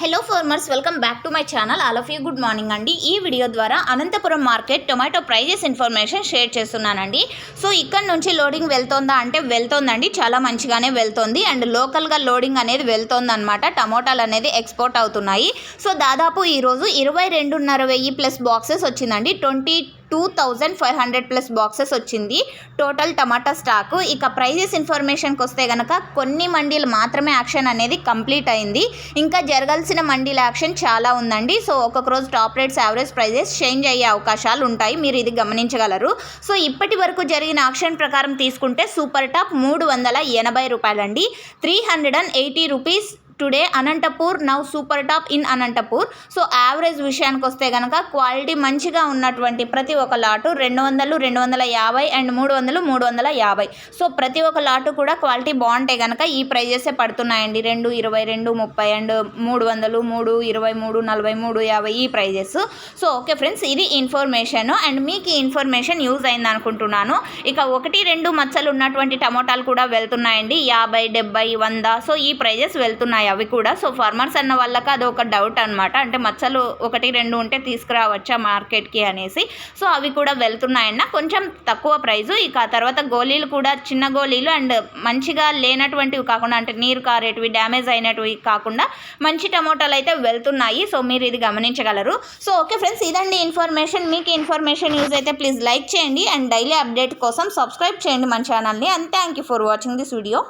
Hello farmers, welcome back to my channel. All of you good morning అండి. ఈ వీడియో ద్వారా Anantapuram market tomato prices information share చేస్తున్నానండి. So ఇక్కడ నుంచి లోడింగ్ వెళ్తుందా అంటే వెళ్తోందండి, చాలా మంచిగానే వెళ్తోంది. అండ్ లోకల్గా లోడింగ్ అనేది వెళ్తోంది అనమాట. టమోటాలు అనేది ఎక్స్పోర్ట్ అవుతున్నాయి. సో దాదాపు ఈరోజు 22,500 ప్లస్ బాక్సెస్ వచ్చిందండి. 22,500 ప్లస్ బాక్సెస్ వచ్చింది టోటల్ టమాటా స్టాకు. ఇక ప్రైజెస్ ఇన్ఫర్మేషన్కి వస్తే కనుక కొన్ని మండీలు మాత్రమే యాక్షన్ అనేది కంప్లీట్ అయింది. ఇంకా జరగాల్సిన మండీల యాక్షన్ చాలా ఉందండి. సో ఒక్కొక్క రోజు top rates, average prices change అయ్యే అవకాశాలు ఉంటాయి, మీరు ఇది గమనించగలరు. సో ఇప్పటి వరకు జరిగిన యాక్షన్ ప్రకారం తీసుకుంటే సూపర్ టాప్ 380 రూపాయలండి. 380 rupees today Anantapur, now super top in Anantapur. So average విషయానికి వస్తే కనుక క్వాలిటీ మంచిగా ఉన్నటువంటి ప్రతి ఒక్క లాటు 200, 250 అండ్ 300, 350. సో ప్రతి ఒక్క లాటు కూడా క్వాలిటీ బాగుంటే కనుక ఈ ప్రైజెసే పడుతున్నాయండి. 220, 230 అండ్ 300, 323, 43, 50 ఈ ప్రైజెస్. సో ఓకే ఫ్రెండ్స్, ఇది ఇన్ఫర్మేషన్ అండ్ మీకు ఈ ఇన్ఫర్మేషన్ యూజ్ అయింది అనుకుంటున్నాను. ఇక 1-2 మచ్చలు ఉన్నటువంటి టమోటాలు కూడా వెళ్తున్నాయండి. 50, 70, 100. సో ఈ ప్రైజెస్ వెళ్తున్నాయి అవి కూడా. సో ఫార్మర్స్ అన్న వాళ్ళకి అది ఒక డౌట్ అనమాట, అంటే మచ్చలు 1-2 ఉంటే తీసుకురావచ్చా మార్కెట్కి అనేసి. సో అవి కూడా వెళ్తున్నాయన్న, కొంచెం తక్కువ ప్రైజు. ఇక తర్వాత గోళీలు కూడా చిన్న గోళీలు అండ్ మంచిగా లేనటువంటివి కాకుండా, అంటే నీరు కారేటివి, డ్యామేజ్ అయినటివి కాకుండా మంచి టమోటాలు అయితే వెళ్తున్నాయి. సో మీరు ఇది గమనించగలరు. సో ఓకే ఫ్రెండ్స్, ఇదండి ఇన్ఫర్మేషన్. మీకు ఇన్ఫర్మేషన్ యూజ్ అయితే ప్లీజ్ లైక్ చేయండి అండ్ డైలీ అప్డేట్ కోసం సబ్స్క్రైబ్ చేయండి మన ఛానల్ని. And thank you for watching this video.